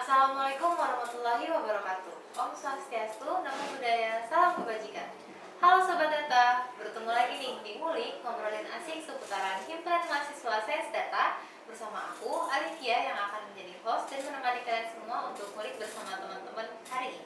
Assalamualaikum warahmatullahi wabarakatuh. Om Swastiastu, Namo Buddhaya, salam kebajikan. Halo Sobat Data, bertemu lagi nih di Ngulik, ngobrolin asik seputaran himpunan mahasiswa Sains Data bersama aku, Alivia, yang akan menjadi host dan menemani kalian semua untuk ngulik bersama teman-teman hari ini.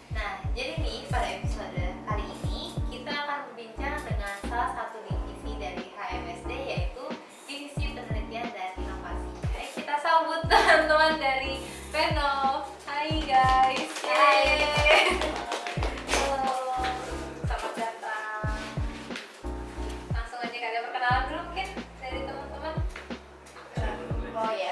Nah, jadi nih pada episode kali ini kita akan berbincang dengan salah satu divisi dari HMSD, yaitu Divisi Penelitian dan Inovasi. Jadi kita sambut teman-teman dari Penov. Hai guys. Hai. Halo. Selamat datang. Langsung aja kalian perkenalan dulu mungkin dari teman-teman. Oh ya,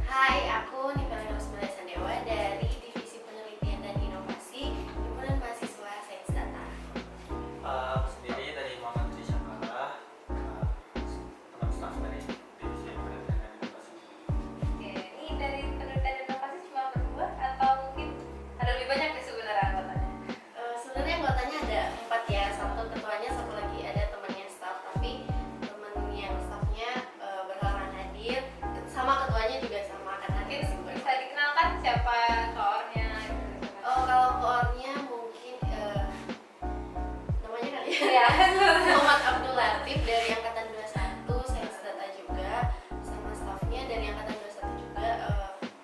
hai, aku Nipela Rosmala Sandewa dari Divisi Penelitian dan Inovasi Himpunan Mahasiswa Sains Data. Aku sendiri dari Muhammad Adi Syakala, teman staf dari Divisi Penelitian dan Inovasi. Oke, ini dari Penelitian dan Inovasi cuma berdua atau mungkin ada lebih banyak nih sebenarnya anggotanya? Sebenarnya anggotanya ada 4 ya, satu ketuanya, satu lagi ada temannya staff. Tapi teman yang staffnya berhalangan hadir, sama ketuanya juga sama kan Mungkin hadir. bisa dikenalkan siapa koornya? Oh, kalau koornya mungkin namanya kali ya. Ya. Muhammad Abdul Latif dari angkatan 21 Sains Data juga, sama staffnya dari angkatan 21 juga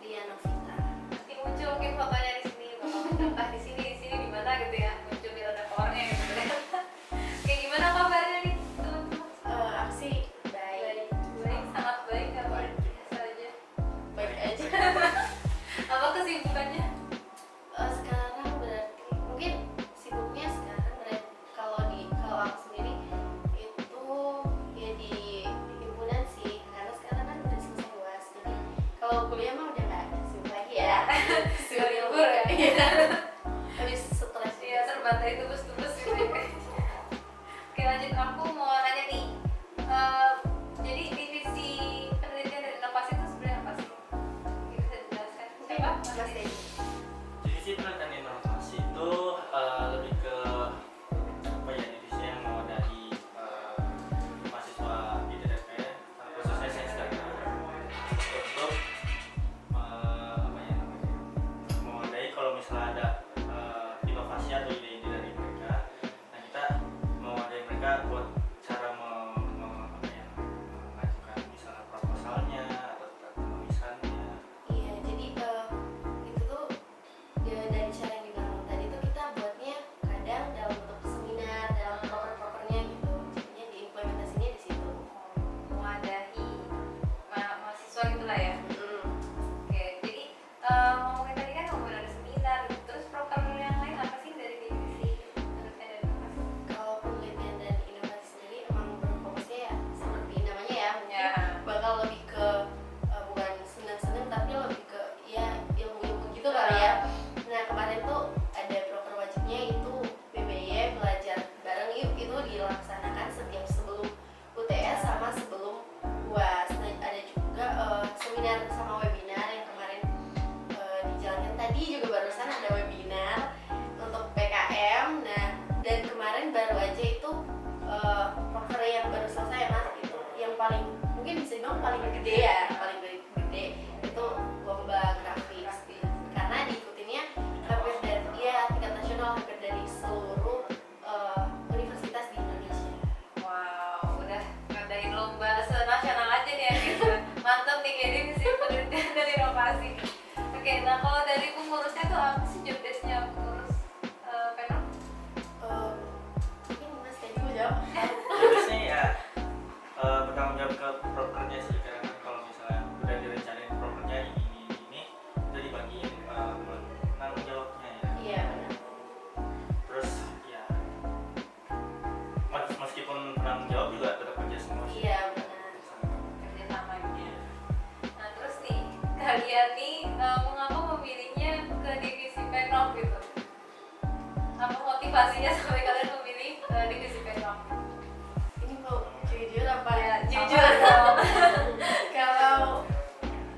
Lia Novita. Nanti muncul mungkin fotonya di sini, bakal entah di sini di mana gitu ya, muncul biar ada koornya gitu. Oke, gimana kabarnya nih teman-teman? Aku sih baik, Baik, sangat baik apa biasa aja? baik aja. Apa kesibukannya? Sekarang berarti mungkin sibuknya sekarang berarti kalau aku sendiri itu ya di himpunan sih, karena sekarang kan udah selesai UAS, jadi kalau kuliah mah udah nggak sibuk lagi ya. Sudah libur ya? Iya. Habis stres. Iya, terbantai tubus-tubus gitu ya. Oke, lanjut, aku mau nanya nih. Jadi divisi penelitian dan inovasi itu sebenarnya apa sih? Mungkin bisa dijelaskan. Siapa? Mas Dedi. Divisi Penelitian dan Inovasi itu lebih ke apa ya, divisi yang mau dari mahasiswa ITDP, khususnya Sains Data, untuk apa ya namanya, mewadai kalau misalnya ada inovasi atau ide-ide dari mereka. Nah, kita mewadai mereka buat cara apa ya, mengajukan misalnya proposalnya atau tentang penulisannya. Iya, jadi itu tuh ya, dari cara yang dibilang tadi tuh kita buatnya kadang dalam bentuk seminar, dalam proker-prokernya gitu. Jadinya diimplementasinya di situ. Mewadahi mahasiswa gitulah ya. Mm. Oke, jadi ngomongin tadi kan ngomongin ada seminar gitu. Terus program yang lain apa sih dari divisi penelitian dan inovasi? Kalau penelitian dan inovasi sendiri emang berfokusnya ya seperti namanya ya, mungkin Ya. bakal lebih ke bukan senang-senang tapi lebih ke ya ilmu-ilmu gitu kali ya. Nah, kemarin tuh ada proker wajibnya itu BBY belajar bareng yuk, itu dilaksanakan setiap sebelum UTS sama sebelum UAS. Nah, ada juga seminar sama webinar yang kemarin dijalankan tadi juga, barusan ada webinar untuk PKM. Nah, dan kemarin baru aja itu proker yang baru selesai mas, itu yang paling mungkin bisa dibilang paling gede ya, paling gede itu lomba grafis, karena diikutinnya hampir dari tingkat nasional, hampir dari seluruh universitas di Indonesia. Wow, udah ngadain lomba senasional aja nih ya gitu. Mantap nih kayak divisi penelitian dan inovasi. Oke, nah kalau dari pengurusnya tuh apa sih job desk-nya pengurus Penov? Mungkin mas Teddy mau jawab. Terusnya ya bertanggung jawab ke prokernya sih, karena kan kalau misalnya udah direncanain prokernya ini udah dibagiin tanggung jawabnya ya. Iya benar. Terus ya meskipun penanggung jawab juga tetap kerja semua sih. Iya benar. Kerja sama gitu. Nah terus nih, kalian nih mengapa memilihnya ke divisi Penov gitu? Apa motivasinya sampai kalian memilih divisi Penov? Ini mau jujur apa Ya, apa? jujur dong. Kalau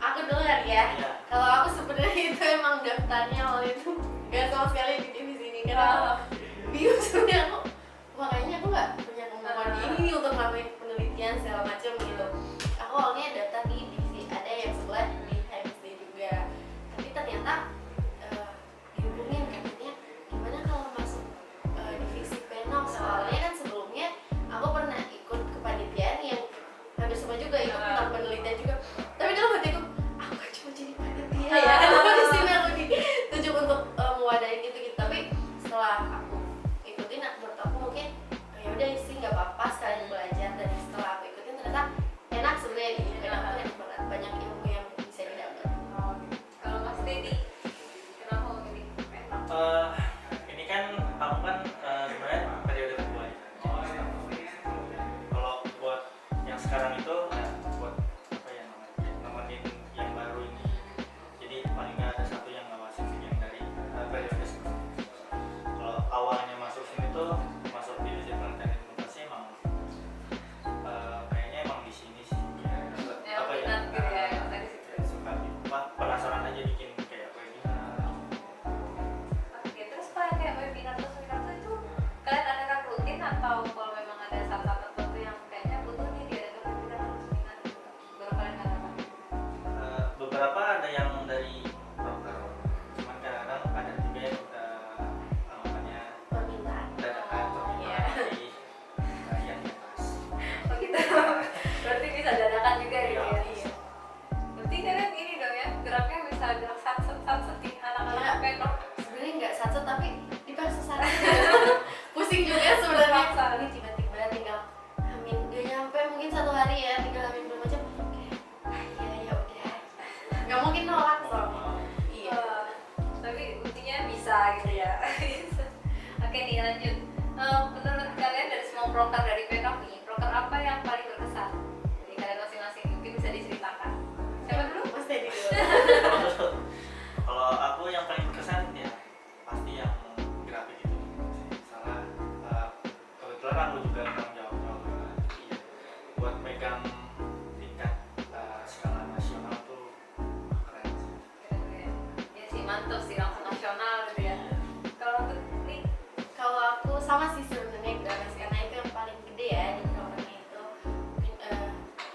aku dulu kali ya. Iya. Kalau aku sebenarnya itu emang daftarnya awal itu gak bingung sebenarnya aku, makanya aku nggak punya kemampuan ini untuk ngelakuin penelitian segala macam gitu. Aku awalnya daftar di divisi ada yang sebelah di HMSD juga, tapi ternyata dihubungin katanya gimana kalau masuk divisi penok, soalnya kan sebelumnya aku pernah ikut kepanitiaan yang hampir sama juga itu tentang penelitian juga, tapi dalam hatiku aku kan cuma jadi panitia ya, kenapa di sini aku ditunjuk untuk mewadahin gitu. Tapi setelah aku ikutin, menurut aku mungkin ya udah sih nggak apa-apa sekalian belajar, dan setelah aku ikutin ternyata enak sebenarnya di penok tuh enak banget, banyak ilmu yang bisa didapat. Kalau Mas Dedi, kenapa memilih penok? Ini kan aku kan sebenarnya periode kedua ya. Kalau buat yang sekarang itu ya, buat apa ya namanya, nemenin yang baru ini. Jadi paling nggak ada satu yang ngawasin yang dari periode sebelumnya. Kalau awalnya masuk sini tuh masuk divisi penelitian dan inovasi emang kayaknya emang di sini sih. Yang minat gitu ya, yang tadi situ. Suka penasaran aja bikin kayak webinar. Oke, terus kalau kayak webinar atau seminar tuh itu kalian adakan rutin atau kalau memang ada saat-saat tertentu yang kayaknya butuh nih diadakan webinar atau seminar gitu, baru kalian adakan? Beberapa ada yang dari broker, cuman kadang-kadang ada juga yang namanya Permintaan. dadakan Iya. dari yang di atas. Oh gitu. Berarti bisa dadakan juga gitu ya. Iya. Berarti kalian ini dong ya, geraknya bisa gerak satset nih anak-anak Iya. penok. Sebenarnya nggak satu tapi dipaksa sana. Pusing juga sebenarnya. Dipaksa. Ini tiba-tiba tinggal hamin gak nyampe mungkin 1 hari ya, tinggal hamin belum aja kayak iya ya udah, nggak mungkin nolak soalnya. Iya. Tapi buktinya bisa gitu ya. Oke nih lanjut. Menurut kalian dari semua proker dari penok nih, proker apa yang paling berkesan? Jadi kalian masing-masing mungkin bisa diceritakan. Siapa dulu? Mas Teddy dulu. Kalau aku yang paling berkesan ya pasti yang grafik itu. Salah kebetulan aku juga tanggung jawab iya, buat megang tingkat skala nasional tuh keren sih. Keren-keren. Ya sih mantap sih, langsung nasional gitu ya. Kalau untuk nih, Kalau aku sama sih sebenarnya Games, karena itu yang paling gede ya di programnya itu.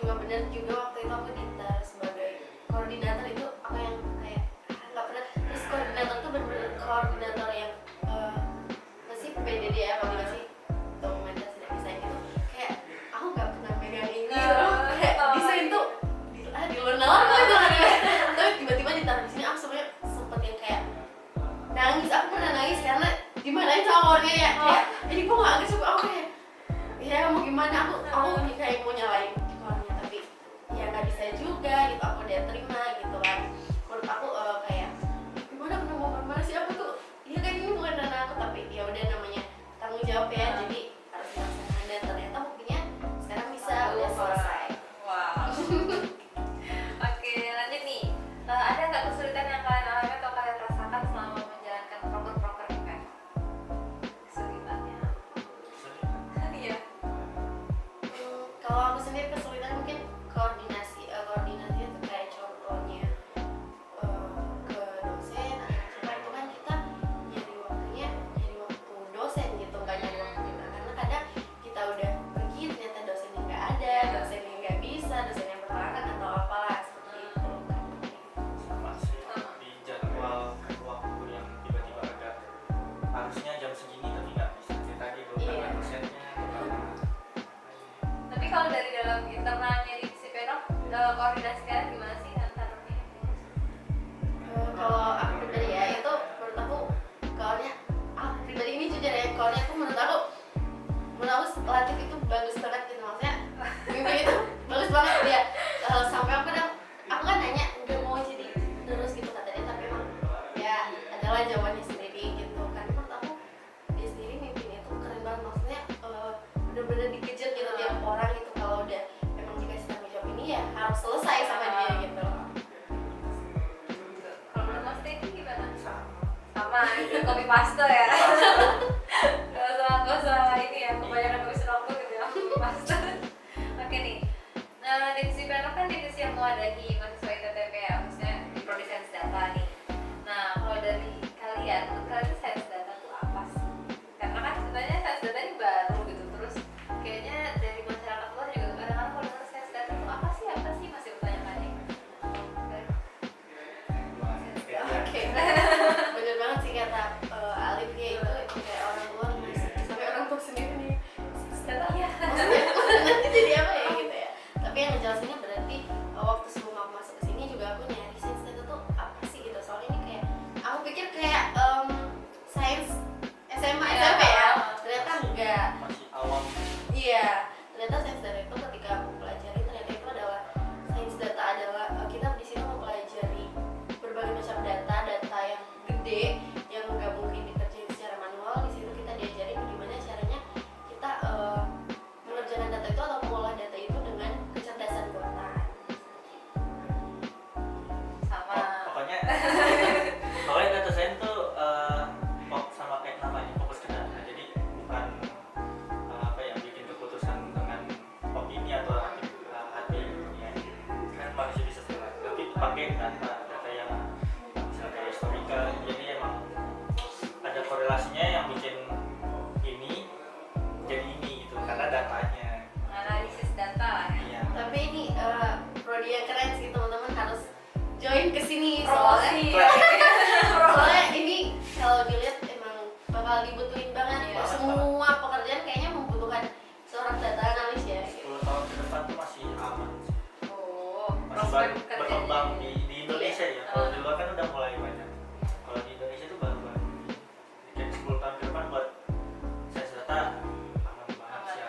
Juga benar juga waktu itu aku ditaruh sebagai koordinator, itu aku yang kayak nggak pernah. Terus koordinator tuh benar-benar koordinator yang masih PDD ya, koordinasi dokumentasi dan desain itu kayak aku nggak pernah megang ini loh. Kayak desain tuh di luar nalar gitu kan ya. Tapi tiba-tiba ditaruh di sini, aku sebenarnya sempet yang kayak nangis. Aku pernah nangis karena dimarahin sama keluarga ya, kayak ini kok nggak suka. Aku kayak ya mau gimana, aku kayak mau nyalain keluarga, tapi ya nggak bisa juga gitu. Aku udah terima gitu kan. Menurut aku kayak gimana mana sih aku tuh ya kan ini bukan dana aku, tapi ya udah namanya tanggung jawab ya, jadi harus dilaksanakan. Dan ternyata buktinya sekarang bisa udah selesai. wow. Oke lanjut nih. Ada nggak kesulitan yang kalian alami atau kalian rasakan selama menjalankan proker-proker di penok? Kesulitannya? Iya. Kalau aku sendiri kesulitan mungkin koordinasi itu kayak contohnya ke dosen atau siapa, itu kan kita nyari waktu dosen gitu, nggak nyari waktu kita, karena kadang kita udah pergi ternyata dosennya nggak ada, dosennya nggak bisa, dosennya berhalangan atau apalah seperti itu. Sama sih di jadwal waktu yang tiba-tiba agak harusnya jam segini tapi nggak bisa. Kayak tadi beberapa dosennya Tapi kalau dari dalam internalnya di si penok, koordinasi kalian gimana sih antaranya? Kalau aku pribadi ya, itu menurut aku kawannya pribadi ini jujur ya, kawannya tuh menurut aku Latif itu bagus banget gitu, maksudnya Bibi itu bagus banget dia. Sampai aku kan nanya udah mau jadi terus gitu kata dia, tapi emang ya adalah jawabannya sendiri gitu kan. Menurut aku dia sendiri mimpinya tuh keren banget, maksudnya bener-bener dikejar gitu tiap orang itu, kalau udah memang dikasih tanggung jawab ini ya harus selesai sama dia gitu. Kalau menurut Mas Teddy gimana? Sama, itu copy paste ya. Gak usah ini ya, kebanyakan nulis waktu gitu ya, copy paste. Oke nih, divisi penok kan divisi yang mewadahi mahasiswa ITTP ya, maksudnya di Prodi Sains Data nih. Nah, kalau dari kalian, menurut kalian sains data itu apa sih? Pokoknya data science tuh sama kayak namanya, fokus ke data. Jadi bukan apa ya, bikin keputusan dengan opini atau hati ya. Kan manusia bisa salah, tapi pakai data yang misalnya kayak historical. Jadi emang ada korelasinya yang bikin ini jadi ini gitu, karena datanya. Analisis data lah ya. Iya. Tapi ini prodi yang keren sih, teman-teman harus join ke sini Promosi. soalnya ini kalau dilihat emang bakal dibutuhin banget. Iya. Semua pekerjaan kayaknya membutuhkan seorang data analis ya. 10 tahun ke depan tuh masih aman sih. Oh, Masih prospek berkembang kerjanya. di Indonesia ya. Kalau di luar kan udah mulai banyak. Kalau di Indonesia tuh baru-baru. Kayak 10 tahun ke depan buat sains data aman banget sih harusnya.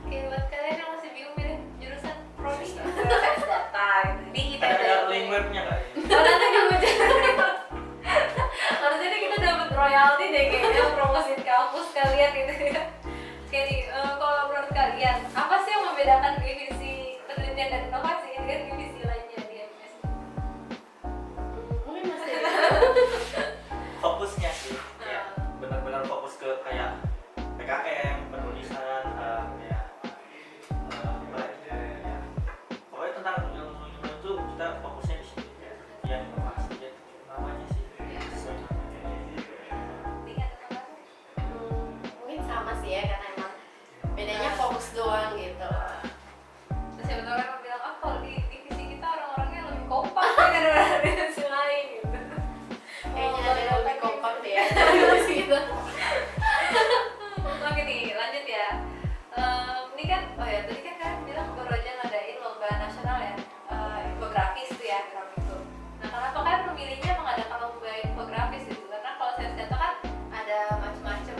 Oke, buat kalian yang masih bingung milih jurusan prodi sains data gitu. Di ITB. Ada link webnya nggak? Oh, nanti kamu jadi. Harusnya nih kita dapat royalti deh kayaknya promosiin kampus kalian gitu ya. Oke nih, kalau menurut kalian apa sih yang membedakan divisi penelitian dan inovasi dengan divisi lainnya di MSI? Mungkin masih Fokusnya sih, ya benar-benar fokus ke kayak PKM, penulisan, ya pokoknya tentang ilmu itu kita fokusnya di sini ya. Yang inovasi ya, namanya sih. Sesuai namanya. Ingat apa? mungkin sama sih ya, karena emang bedanya fokus doang gitu. Terus siapa tahu orang bilang, ah kalau di divisi kita orang-orangnya lebih kompak daripada divisi lain gitu. Kayaknya ada yang lebih kompak deh ya dari situ. Oke nih, lanjut ya. Ini kan, oh ya tadi kan kalian bilang baru aja ngadain lomba nasional ya, infografis tuh ya, grafik itu. Nah kenapa kan memilihnya mengadakan lomba infografis itu? Karena kalau saya data kan ada macam-macam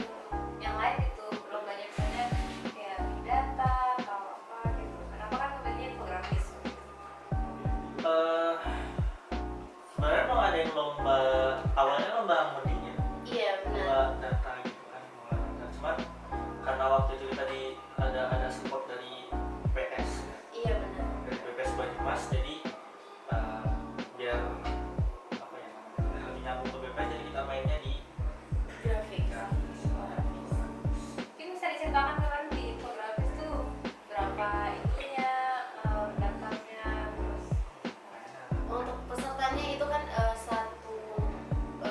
yang lain gitu, lombanya misalnya kayak big data atau apa gitu. Kenapa kan memilihnya infografis? Sebenarnya mau ada yang lomba, awalnya lomba Amodinya, Iya benar. lomba data gitu kan, lomba data. Cuman karena waktu itu kita ada support dari PS, Iya benar. dari PPS Banyumas, jadi biar apa ya namanya, lebih nyambung ke PPS, jadi kita mainnya di Grafik. Mungkin bisa diceritakan kan di infografis tuh berapa ininya, datanya, terus Untuk pesertanya itu kan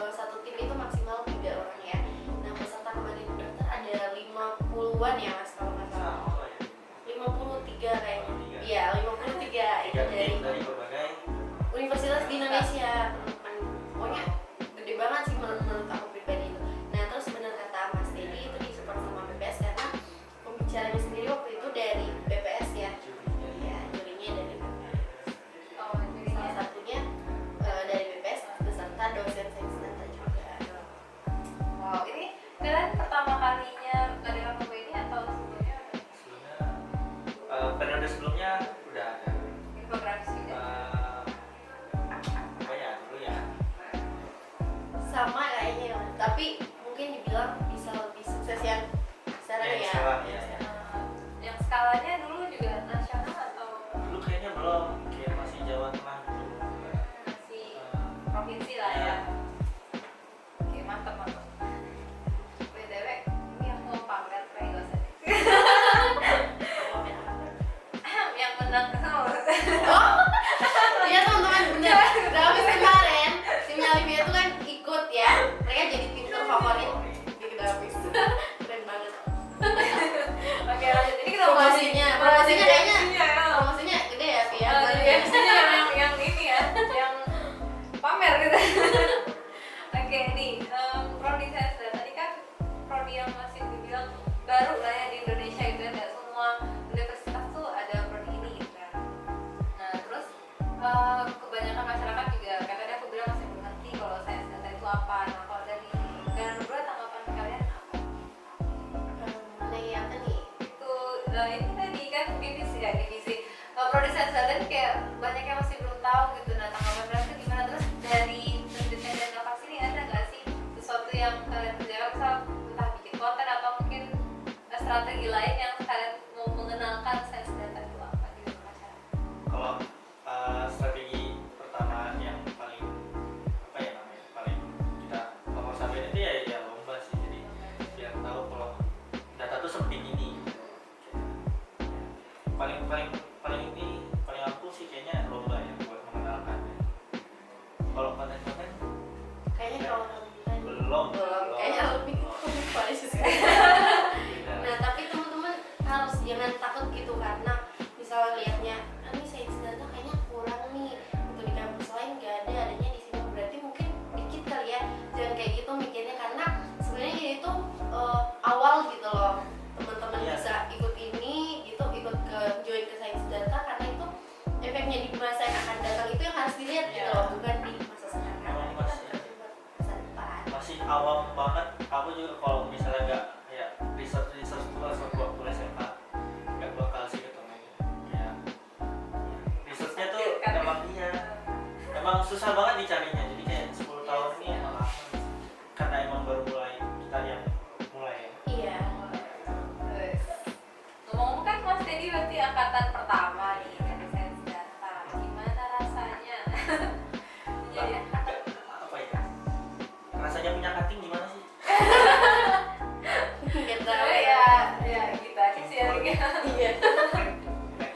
satu tim itu maksimal 3 orang ya. Nah peserta kemarin daftar ada 50-an ya mas kalau nggak salah. apa ya, 53 kayaknya. 53. Iya 53 itu tiga dari tim dari berbagai universitas di Indonesia. Pokoknya gede banget sih menurut aku pribadi itu. Nah terus benar kata Mas Dedi itu disupport sama BPS karena pembicaranya sendiri waktu itu dari BPS ya. jurinya. Iya jurinya dari BPS. oh jadi Salah satunya dari BPS beserta dosen sains data juga. wow, ini kalian pertama kalinya ngadain lomba ini atau sebelumnya ada Sebelumnya periode sebelumnya udah ada. infografis juga? Apa ya dulu ya, Sama kayaknya ya, Mas. Tapi mungkin dibilang bisa lebih sukses yang sekarang Yang ya. sekarang, iya. Yang skalanya dulu juga nasional atau dulu kayaknya belum, kayak masih Jawa Tengah gitu. masih provinsi lah ya? Oke, mantap mantap. BTW, ini yang mau pamer kayak gak usah deh. Yang menang Iya teman-teman bener. Udah habis kemarin tim Alivia itu kan ikut ya. Mereka jadi tim terfavorit di Grafis. Keren banget. Oke lanjut, ini kita Promosinya kayaknya ya. promosinya gede ya Pia. Biasanya yang ini ya, yang pamer gitu. Oke nih, prodi sains data tadi kan prodi yang masih dibilang baru lah ya di Indonesia gitu ya, nggak semua universitas tuh ada prodi ini gitu kan. Nah terus kebanyakan masyarakat juga kayak tadi aku bilang masih belum ngerti kalau sains data itu apa. Nah kalau dari kalian berdua tanggapan kalian apa? Mengenai apa nih? Itu ini tadi kan divisi prodi sains data ini kayak banyak yang masih belum tahu gitu. Nah tanggapan kalian itu gimana? Terus dari penelitian dan inovasi ini ada nggak sih sesuatu yang kalian kerjakan, misal entah bikin konten atau mungkin strategi lain yang kalian mau mengenalkan sains data itu apa di masyarakat? Kalau strategi pertama yang paling masih awam banget. Aku juga kalau misalnya nggak kayak research itu langsung waktu SMA nggak bakal sih ketemu kayak researchnya tuh emang susah banget dicarinya. Jadi kayak 10 tahun ini emang lama karena emang baru mulai kita yang mulai ya. Iya. Terus ngomong kan Mas Dedi berarti angkatan pertama nih dari sains data. Gimana rasanya? Jadi angkatan Apa ya? Rasanya punya cutting gimana sih? Nggak tahu ya gitu aja sih ya. Iya.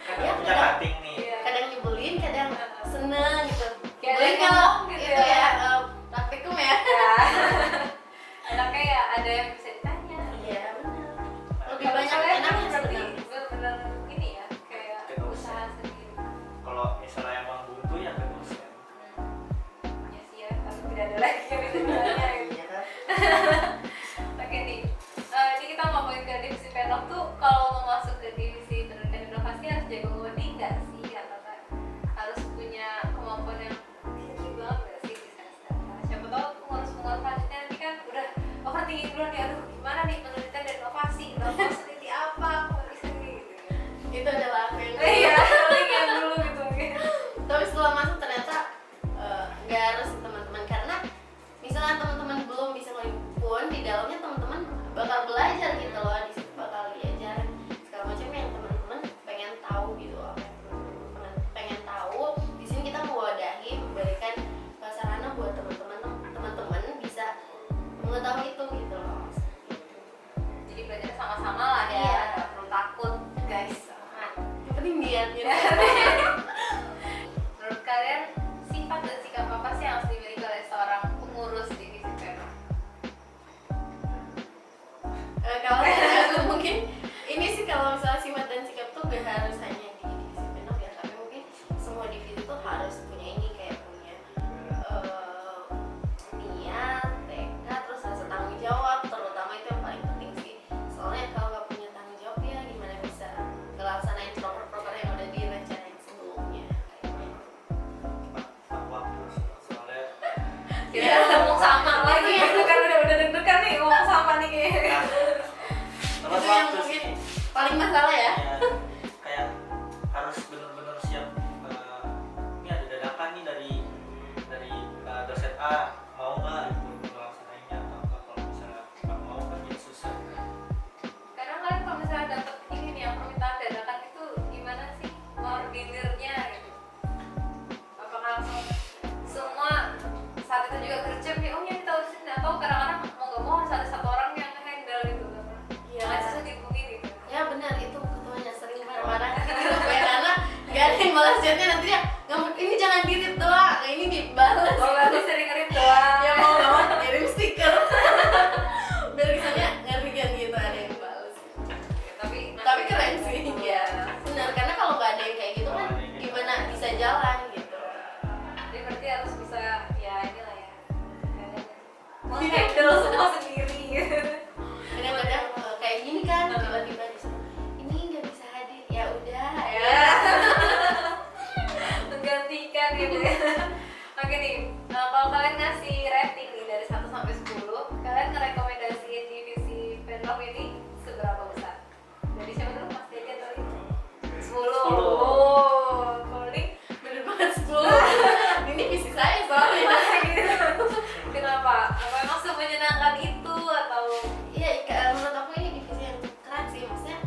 Kan punya cutting nih. Iya. Kadang nyebelin, kadang seneng gitu. Kayak Nyebelin ada kalau ngomong gitu itu ya. ya praktikum ya. Ya. Enaknya ya ada yang bisa ditanya. Iya benar. Lebih Kalau banyak kalian kan enaknya berarti sebenarnya. benar-benar ini ya kayak Ketemu. usaha sendiri. Kalau misalnya emang buntu ya ke dosen. Ya sih ya, tapi tidak ada lagi yang bisa ditanya. Iya kan? Oke nih, ini kita ngomongin ke divisi penok tuh kalau mau masuk ke divisi penelitian inovasi harus jago ngoding nggak sih? Atau kan harus punya kemampuan yang tinggi banget nggak sih di sains data? Siapa tahu pengurus-pengurus selanjutnya nanti kan udah overthinking dulu nih, aduh gimana nih penelitian dan inovasi? Aku harus teliti apa? Aku nggak bisa nih gitu ya. Itu adalah aku yang Iya, paling yang dulu gitu mungkin. tapi setelah masuk ternyata nggak harus teman-teman, karena misalnya teman-teman belum bisa ngoding pun di dalamnya teman-teman bakal belajar gitu loh, di situ bakal diajarin segala macam yang teman-teman pengen tahu gitu, apa yang teman-teman pengen tahu. Di sini kita mewadahi, memberikan sarana buat teman-teman bisa mengetahui itu gitu loh. Jadi belajar sama-sama lah ya, Iya. nggak perlu takut guys. Yang penting niatnya. Menurut kalian sifat dan sikap apa sih yang harus dimiliki oleh seorang pengurus divisi penok? Kalau aku mungkin ini sih, kalau misalnya sifat dan sikap tuh gak harus hanya di divisi penok ya, tapi mungkin semua divisi tuh harus punya ini, kayak punya niat, tekad, terus rasa tanggung jawab, terutama itu yang paling penting sih. Soalnya kalau nggak punya tanggung jawab ya gimana bisa ngelaksanain proker-proker yang udah direncanain sebelumnya kayaknya. Pak waktu soalnya Ya, ngomong sama lagi gitu kan, udah deg-degan nih ngomong sama nih kayaknya. tepat Itu yang waktu mungkin sih. paling masalah ya. Ya, kayak harus benar-benar siap. Ini ada dadakan nih dari dosen A, mau nggak itu melaksanainnya atau enggak. Kalau misalnya nggak mau kan jadi susah. Kadang kan kalau misalnya dapet ini nih yang permintaan dadakan itu gimana sih koordinirnya gitu? Apakah langsung semua saat itu juga gercep ya, oh ya kita urusin, atau kadang-kadang mau nggak mau harus ada satu orang yang handle gitu kan? Iya. Jangan susah dihubungin gitu. Ya benar, itu ketuanya sering marah-marah gitu ya, karena nggak ada yang balas chatnya, nanti dia nggak, ini jangan di-read doang, ini dibalas. Oh berarti sering ngerit doang. Ya mau banget kirim stiker biar kesannya ngeri kan gitu, ada yang balas. Tapi keren sih ya, benar, karena kalau nggak ada yang kayak gitu kan gimana bisa jalan gitu. Jadi berarti harus bisa ya inilah ya, menghandle semua sendiri gitu. Kadang-kadang kayak gini kan, tiba-tiba disuruh ini nggak bisa hadir, ya udah ya. Ya. Menggantikan gitu ya. Oke nih, kalau kalian ngasih rating nih dari 1 sampai 10, kalian ngerekomendasiin divisi penlog ini seberapa besar? Dari siapa dulu, Mas Dedi atau ini? 10. 10. Oh, kalau ini Bener banget 10. Ini visi saya soalnya. gitu. Kenapa? Apa emang semenyenangkan itu atau Iya, menurut aku ini divisi yang keren sih, maksudnya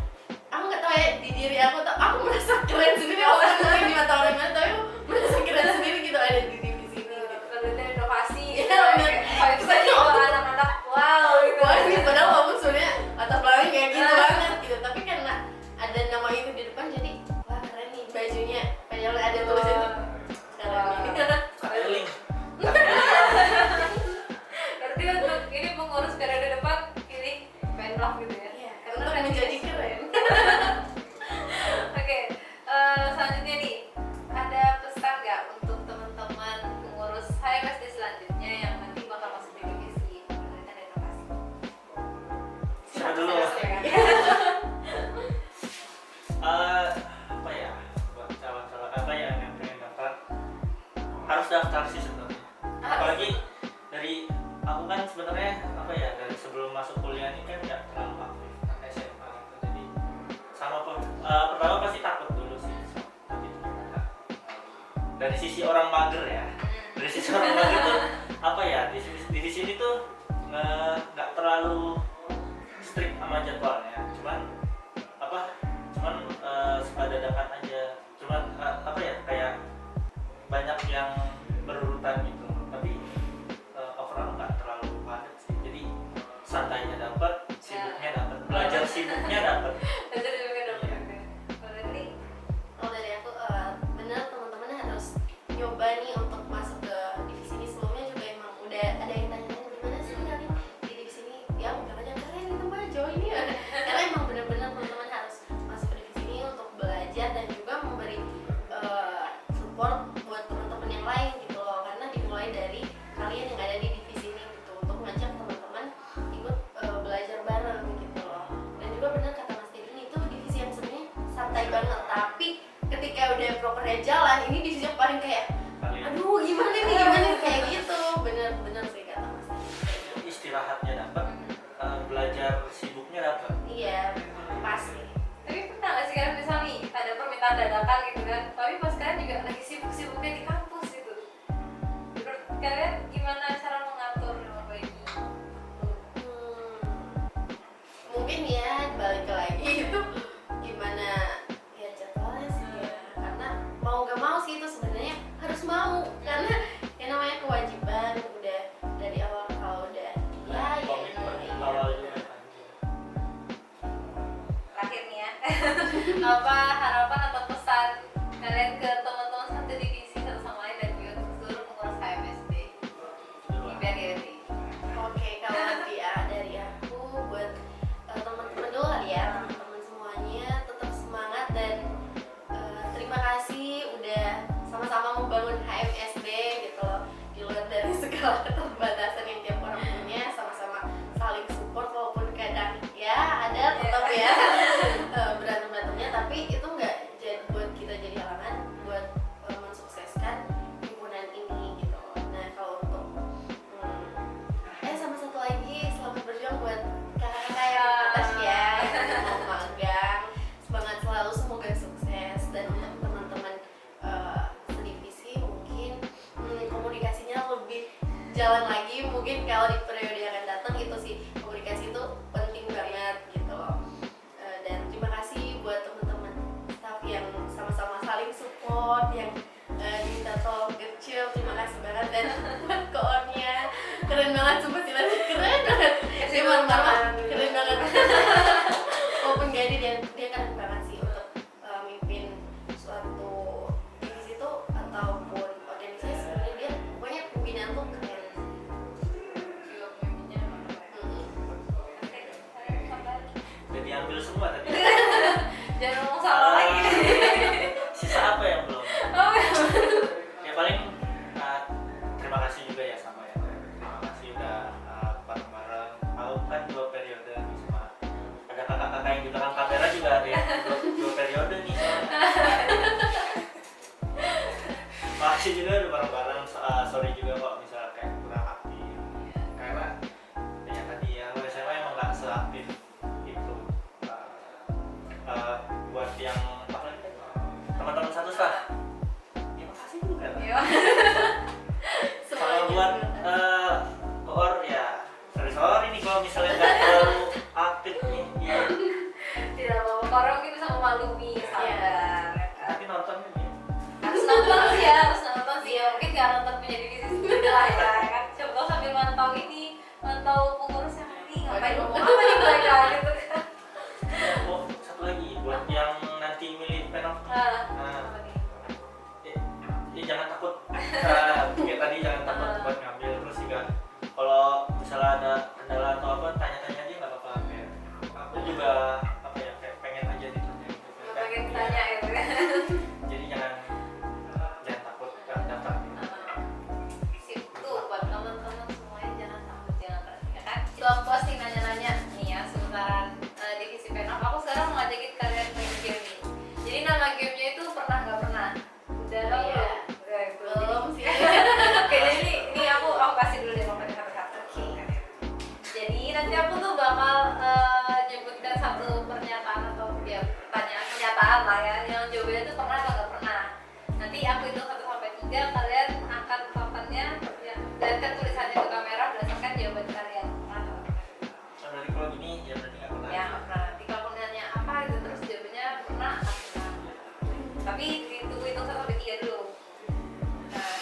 aku nggak tahu ya, di diri aku tuh aku merasa keren sendiri, walaupun mungkin di mata orang lain, tapi aku merasa keren sendiri gitu ada di divisi ini gitu. penelitian inovasi? Iya, bener. Vibes aja kalau anak-anak wow gitu. Wah, ini padahal walaupun sebenarnya atas belakang kayak gitu banget gitu, tapi karena ada nama itu di depan jadi wah keren nih bajunya, padahal ada tulisan itu keren ini. Ada link. Berarti untuk ini pengurus periode depan pilih penlog gitu ya? Iya, Karena untuk keren menjadi gitu. keren. Oke, selanjutnya nih ada pesan nggak untuk teman-teman pengurus HMSD selanjutnya yang nanti bakal masuk di divisi penelitian dan inovasi? Siapa dulu? Silakan. Apa ya, buat calon-calon apa ya yang pengen daftar harus daftar sih sebenarnya. Apalagi dari aku kan sebenarnya apa ya, dari sebelum masuk kuliah ini kan nggak terlalu aktif anak SMA gitu. Jadi sama pertama pasti takut dulu sih. Tapi dari sisi orang mager ya, dari sisi orang mager tuh apa ya, di sini tuh nggak terlalu strict sama jadwalnya, cuman sepadadakan aja, cuman apa ya, kayak banyak yang berurutan gitu, tapi overall nggak terlalu padat sih. Jadi santainya dapat, sibuknya dapat, belajar sibuknya dapat. Belajar juga dapat. Berarti Kalau dari aku bener teman-teman harus nyoba nih untuk masuk ke divisi ini. Sebelumnya juga emang udah ada yang tanya-tanya gimana sih kalian di divisi ini, ya udah kalian itu mah jauh ini ya. Karena emang bener-bener teman-teman harus masuk ke divisi ini untuk belajar dan juga memberi support buat teman-teman yang lain gitu loh. Karena dimulai dari kalian yang ada di divisi ini gitu, untuk ngajak teman-teman ikut belajar bareng gitu loh. Dan juga bener kata Mas Teddy, ini tuh divisi yang sebenarnya santai banget, tapi ketika udah prokernya jalan, ini divisi yang paling kayak aduh gimana nih kayak gitu. Bener sih kata Mas Teddy. Istirahatnya dapat, belajar sibuknya dapat. Iya pasti. tapi pernah nggak sih kalian misal nih ada permintaan dadakan gitu kan, tapi pas kalian juga lagi sibuk-sibuknya di kampus gitu, menurut kalian gimana cara mengatur apa ini? Mungkin ya balik lagi itu gimana ya jadwalnya sih ya. Karena mau gak mau sih itu sebenarnya harus mau, karena yang namanya kewajiban udah dari awal. Kalau udah Komitmen awal juga. Terakhir nih ya, apa harapan atau pesan kalian ke teman-teman satu divisi satu sama lain dan juga untuk seluruh pengurus HMSD di periode ini? Oke, kalau dari aku buat teman-teman dulu kali ya, teman-teman semuanya tetap semangat dan terima kasih udah sama-sama membangun HMSD gitu loh. Di luar dari segala keterbatasan yang tiap orang punya, sama-sama saling support walaupun kadang ya ada tetap ya berantem-berantemnya, tapi itu nggak buat kita jadi halangan buat mensukseskan himpunan ini gitu loh. Nah kalau untuk sama satu lagi, selamat berjuang buat kakak-kakak yang di atas ya, yang mau magang. Semangat selalu, semoga sukses. Dan untuk teman-teman sedivisi mungkin komunikasinya lebih jalan lagi. Mungkin kalau di periode yang akan datang itu sih, komunikasi itu penting banget gitu loh. Dan terima kasih buat teman-teman staff yang sama-sama saling support, yang diminta tolong kecil, terima kasih banget. Dan buat koornya keren banget, sumpah silanya keren banget. Dia keren banget. Walaupun gak ada, dia keren banget sih untuk mimpin suatu divisi itu ataupun organisasi. Sebenarnya dia pokoknya pimpinan tuh keren. Juga pemimpinnya memang keren. Oke, sampai Udah diambil semua tadi. jangan ngomong salah lagi. Sisa apa yang belum? Oh ya. Ya paling terima kasih juga ya sama ya. Terima kasih udah bareng-bareng. Aku kan 2 periode nih sama ada kakak-kakak yang di belakang kamera juga ada yang 2 periode nih soalnya. Makasih juga udah bareng-bareng. Sorry juga kok misalnya kayak kurang aktif. Karena ya tadi ya SMA emang nggak seaktif itu. Buat yang apa lagi? Teman-teman satu staff. Ya makasih juga. Iya. Kalau buat koor ya sorry nih kalau misalnya nggak terlalu aktif nih ya. Tidak apa-apa, orang mungkin bisa memaklumi, sadar. Tapi nonton kan ya. Harus nonton sih ya, mungkin nggak nonton punya divisi sendiri lah ya kan. Coba sambil mantau ini, mantau pengurus yang ini ngapain ngomong apa nih mereka gitu kan. Oh satu lagi buat yang nanti milih penok. Apa nih? Ya jangan takut. Kayak tadi jangan takut buat ngambil, terus juga kalau misalnya ada kendala atau apa tanya-tanya aja nggak apa-apa. Kayak aku juga apa ya kayak pengen aja ditanya gitu. Nggak pengen tanya gitu kan. Jadi jangan takut daftar. Sip tuh buat teman-teman semuanya, jangan takut, jangan ragu ya kan. Itu nanti aku tuh bakal nyebutkan satu pernyataan atau ya pernyataan lah ya, yang jawabannya tuh pernah atau nggak pernah. Nanti aku hitung 1 sampai 3, kalian angkat papannya ya, dan kan tulisannya ke kamera berdasarkan jawaban kalian. Pernah atau nggak pernah? Nah, berarti kalau gini ya berarti nggak pernah. Ya nggak pernah. Nanti kalau aku nanya apa gitu terus jawabannya pernah atau pernah. Tapi hitung 1 sampai 3 dulu. Nah,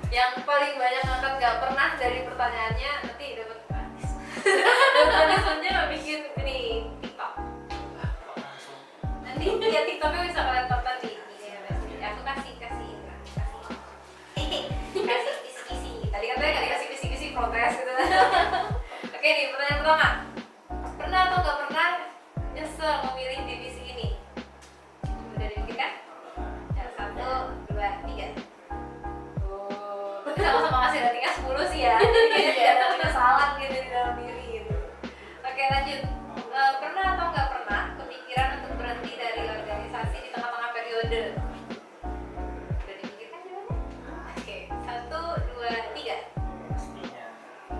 yang paling banyak angkat nggak pernah dari pertanyaannya nanti dapat gratis. Dapat punishment-nya bikin ini TikTok. Langsung. Nanti ya TikToknya bisa kalian tonton di aku kasih kisi-kisi. Tadi katanya nggak dikasih kisi-kisi protes gitu. Oke nih pertanyaan pertama. Pernah atau nggak pernah nyesel memilih divisi ini? Udah dipikirkan? Ya, 1, 2, 3. Oh, tapi sama-sama kasih ratingnya 10 sih ya. Jadi kayaknya tidak ada penyesalan gitu di dalam diri gitu. Oke lanjut. Pernah atau nggak pernah kepikiran untuk berhenti dari organisasi di tengah-tengah periode? Udah dipikirkan jawabannya? Oke, 1, 2, 3. Pastinya.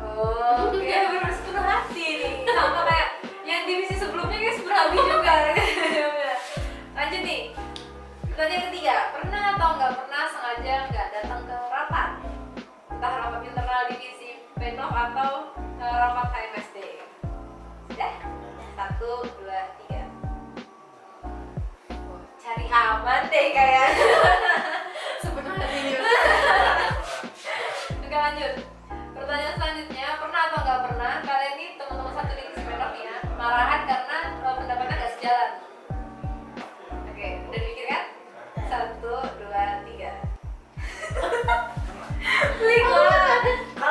Oh, kayak bener sepenuh hati nih. Sama kayak yang divisi sebelumnya kayak sepenuh hati juga. Lanjut nih. Pertanyaan ketiga, pernah atau nggak pernah sengaja nggak datang ke rapat? Entah rapat internal divisi Penov atau rapat HMSD. Sudah? 1, 2, 3. Oh, cari aman deh kayak. Sebenarnya ini Oke lanjut. Pertanyaan selanjutnya, pernah atau nggak pernah kalian ini teman-teman satu divisi Penov ya marahan karena pendapatnya nggak sejalan? Oke, udah dipikirkan? 1, 2, 3. Lik lah.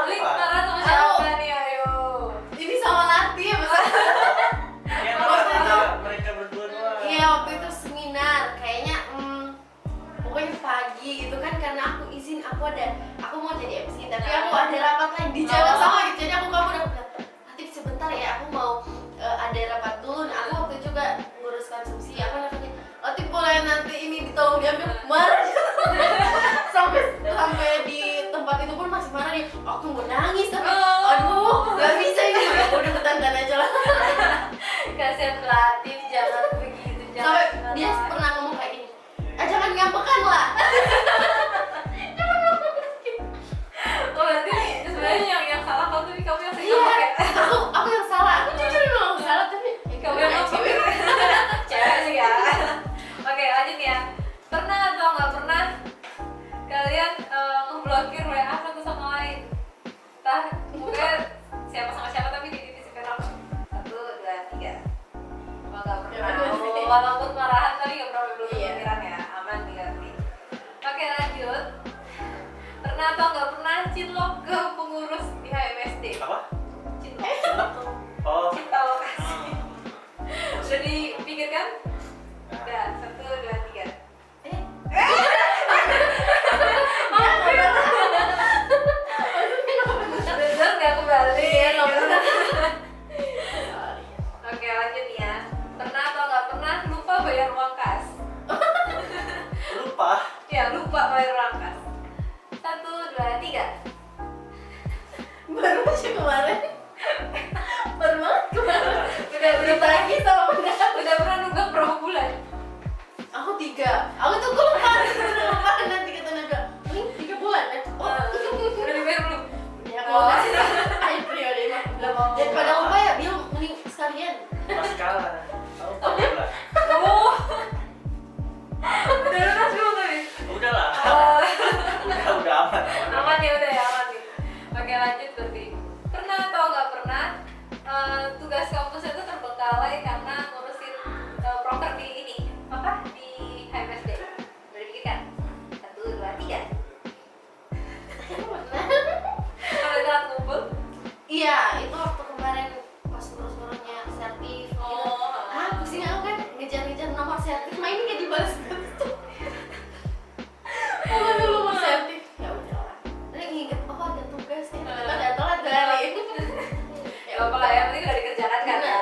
Lik marah sama siapa nih ayo? ini sama Lati ya Mas. Ya, mereka berdua doang. Iya waktu itu seminar kayaknya pokoknya pagi gitu kan karena aku izin aku mau jadi MC tapi aku ada rapat lain di jalan sama gitu jadi aku kamu udah bilang Latif sebentar ya aku mau ada rapat dulu. Nah, aku waktu itu juga ngurus konsumsi aku nanya Latif boleh nanti ini ditolong diambil marah sampai di tempat itu pun masih marah nih aku mau nangis tapi aduh gak bisa ini aku udah ketangan aja lah. Kasihan Latif, jangan begitu, Sampai jangan. dia pernah ngomong kayak gini, jangan ngambekan lah. Oh berarti nih sebenarnya yang salah kamu tapi kamu yang sering Iya, ngomong ya? aku yang salah. Aku jujur memang salah tapi Kamu yang ngomong cewek sih ya. Oke lanjut ya. Pernah atau nggak pernah kalian ngeblokir WA satu sama lain? Entah mungkin siapa sama siapa tapi di divisi Penov. 1, 2, 3. Oh nggak pernah. Oh, walaupun marahan tapi nggak pernah belum Iya. pikiran ya. Aman diganti. Oke lanjut. Pernah atau nggak pernah cinlok ke pengurus di HMSD? Apa? Cinlok. Cinta tuh. Oh. Cinta lokasi. Sudah dipikirkan? Udah, 1, 2, 3. Bener nggak kembali? Oke lanjut nih ya. Pernah atau nggak pernah lupa bayar uang kas? Lupa. Ya lupa bayar uang kas. 1, 2, 3. baru aja kemarin. Baru banget kemarin. Udah Ditagih sama bunda. udah pernah nunggak berapa bulan? Aku 3. Aku tuh gue lupa. Nanti kata Naga, ini 3 bulan ya. Oh, Udah dibayar belum? ya kalau nggak sih, ayo periode mah. Daripada lupa ya, dia mending sekalian. Masih kalah. Tahu tahu lah. Oh. Udah lunas belum tadi? Udahlah. Oh. Udah aman. Aman ya udah ya aman nih. Oke lanjut berarti. Pernah atau nggak pernah tugas kampus itu terbengkalai karena ngurusin proker di ini apa di HMSD? Udah dipikirkan? 1, 2, 3. Kalau telat ngumpul? Iya, itu waktu kemarin pas ngurus-ngurusnya sertif gitu. Pusing aku kan ngejar-ngejar nomor sertif, main kayak dibalas gitu. Aduh, nomor sertif. Ya udah lah. Nanti nginget, oh ada tugas ya. Kita udah telat dari. Ya apa lah ya, penting udah dikerjakan kan ya.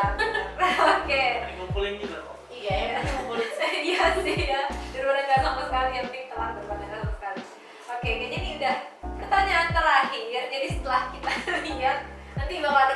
Oke. Ngumpulin juga kok. Iya, ya kan ngumpulin. Iya sih ya, daripada nggak sama sekali, yang penting telat daripada nggak sama sekali. Oke, kayaknya ini udah pertanyaan terakhir. Jadi setelah kita lihat, nanti bakal ada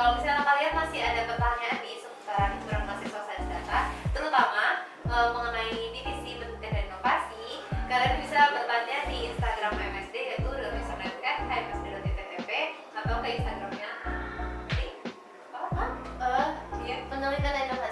kalau misalnya kalian masih ada pertanyaan nih seputaran himpunan mahasiswa sains data, terutama mengenai divisi penelitian dan inovasi, kalian bisa bertanya di Instagram MSD yaitu dengan username @hmsd.ittp atau ke Instagramnya penelitian dan